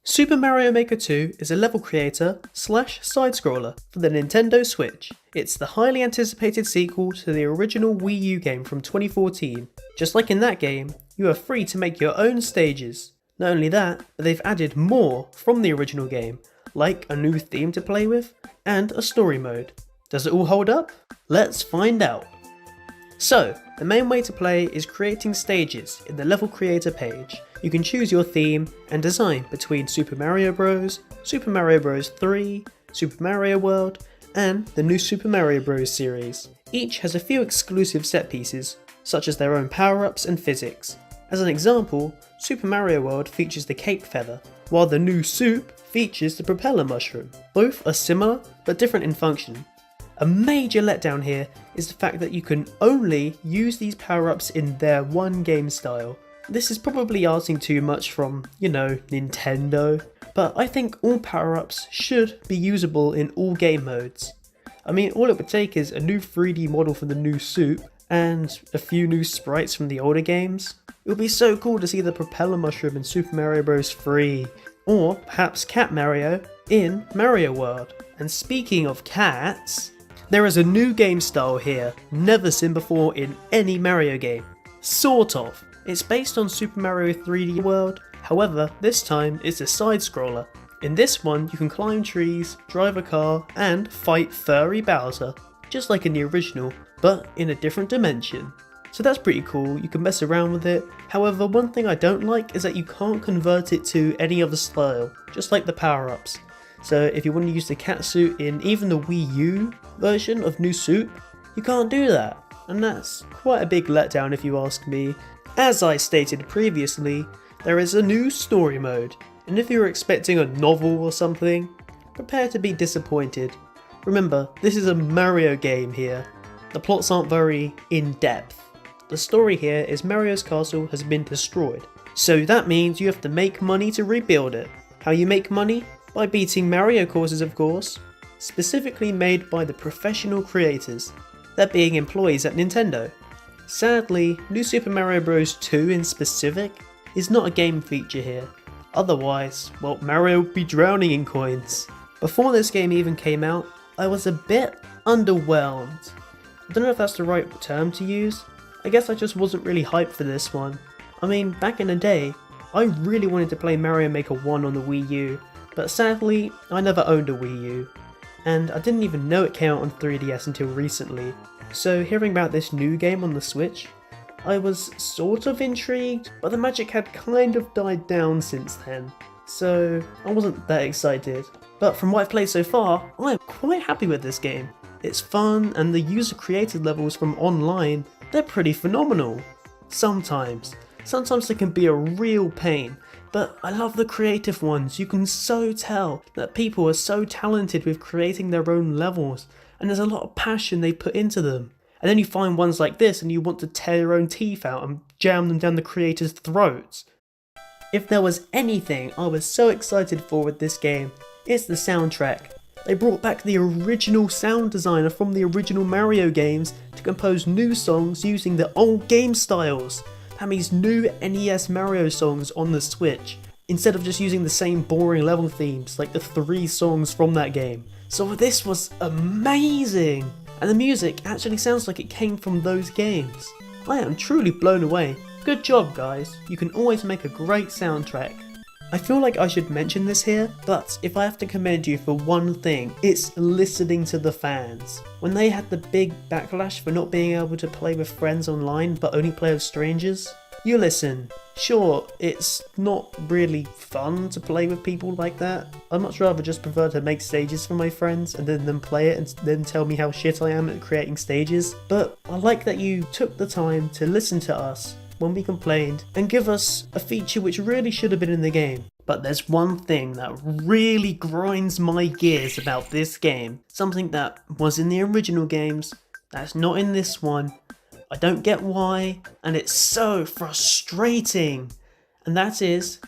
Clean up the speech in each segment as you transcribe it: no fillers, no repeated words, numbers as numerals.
Super Mario Maker 2 is a level creator slash side-scroller for the Nintendo Switch. It's the highly anticipated sequel to the original Wii U game from 2014. Just like in that game, you are free to make your own stages. Not only that, but they've added more from the original game, like a new theme to play with, and a story mode. Does it all hold up? Let's find out! So, the main way to play is creating stages in the level creator page. You can choose your theme and design between Super Mario Bros, Super Mario Bros 3, Super Mario World, and the new Super Mario Bros series. Each has a few exclusive set pieces, such as their own power-ups and physics. As an example, Super Mario World features the cape feather, while the new Soup features the propeller mushroom. Both are similar, but different in function. A major letdown here is the fact that you can only use these power-ups in their one game style. This is probably asking too much from, Nintendo, but I think all power-ups should be usable in all game modes. I mean, all it would take is a new 3D model for the new Soup, and a few new sprites from the older games. It would be so cool to see the propeller mushroom in Super Mario Bros 3, or perhaps Cat Mario in Mario World. And speaking of cats, there is a new game style here, never seen before in any Mario game. Sort of. It's based on Super Mario 3D World, however, this time it's a side-scroller. In this one, you can climb trees, drive a car, and fight furry Bowser, just like in the original, but in a different dimension. So that's pretty cool, you can mess around with it. However, one thing I don't like is that you can't convert it to any other style, just like the power-ups. So if you want to use the cat suit in even the Wii U version of New Soup, you can't do that. And that's quite a big letdown if you ask me. As I stated previously, there is a new story mode, and if you're expecting a novel or something, prepare to be disappointed. Remember, this is a Mario game here. The plots aren't very in-depth. The story here is Mario's castle has been destroyed, so that means you have to make money to rebuild it. How you make money? By beating Mario courses, of course, specifically made by the professional creators, that being employees at Nintendo. Sadly, New Super Mario Bros 2 in specific is not a game feature here. Otherwise, well, Mario would be drowning in coins. Before this game even came out, I was a bit underwhelmed. I don't know if that's the right term to use. I guess I just wasn't really hyped for this one. I mean, back in the day, I really wanted to play Mario Maker 1 on the Wii U, but sadly, I never owned a Wii U, and I didn't even know it came out on 3DS until recently. So hearing about this new game on the Switch, I was sort of intrigued, but the magic had kind of died down since then, so I wasn't that excited. But from what I've played so far, I'm quite happy with this game. It's fun, and the user-created levels from online, they're pretty phenomenal. Sometimes they can be a real pain, but I love the creative ones. You can so tell that people are so talented with creating their own levels, and there's a lot of passion they put into them. And then you find ones like this and you want to tear your own teeth out and jam them down the creators' throats. If there was anything I was so excited for with this game, it's the soundtrack. They brought back the original sound designer from the original Mario games to compose new songs using the old game styles. That means new NES Mario songs on the Switch, instead of just using the same boring level themes like the 3 songs from that game. So this was amazing! And the music actually sounds like it came from those games. I am truly blown away. Good job, guys. You can always make a great soundtrack. I feel like I should mention this here, but if I have to commend you for one thing, it's listening to the fans. When they had the big backlash for not being able to play with friends online but only play with strangers, you listen. Sure, it's not really fun to play with people like that. I'd much rather just prefer to make stages for my friends and then them play it and then tell me how shit I am at creating stages. But I like that you took the time to listen to us when we complained and give us a feature which really should have been in the game. But there's one thing that really grinds my gears about this game. Something that was in the original games, that's not in this one. I don't get why, and it's so frustrating. And that is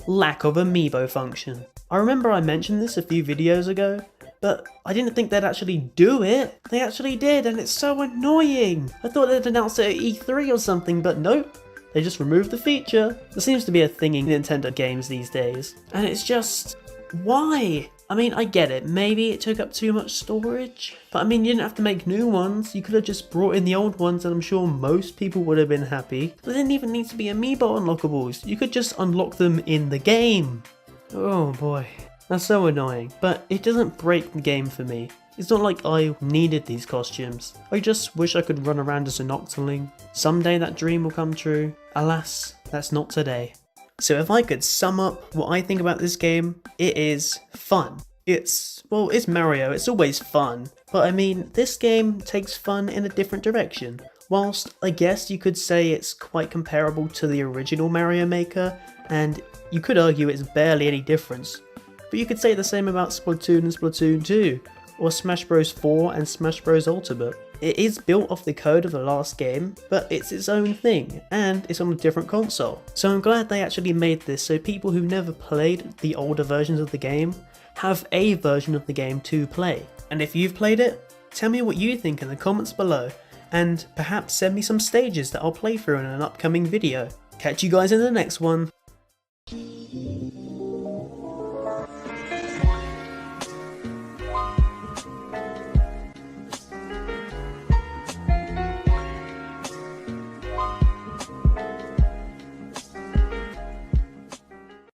lack of amiibo function. I remember I mentioned this a few videos ago, but I didn't think they'd actually do it. They actually did, and it's so annoying. I thought they'd announce it at E3 or something, but nope. They just removed the feature. There seems to be a thing in Nintendo games these days. And it's just, why? I mean, I get it, maybe it took up too much storage, but I mean, you didn't have to make new ones, you could have just brought in the old ones and I'm sure most people would have been happy. There didn't even need to be amiibo unlockables, you could just unlock them in the game. Oh boy, that's so annoying, but it doesn't break the game for me. It's not like I needed these costumes, I just wish I could run around as an Octoling. Someday that dream will come true, alas, that's not today. So if I could sum up what I think about this game, it is fun. It's Mario, it's always fun. But I mean, this game takes fun in a different direction. Whilst I guess you could say it's quite comparable to the original Mario Maker, and you could argue it's barely any difference. But you could say the same about Splatoon and Splatoon 2, or Smash Bros 4 and Smash Bros Ultimate. It is built off the code of the last game, but it's its own thing, and it's on a different console. So I'm glad they actually made this so people who never played the older versions of the game have a version of the game to play. And if you've played it, tell me what you think in the comments below, and perhaps send me some stages that I'll play through in an upcoming video. Catch you guys in the next one.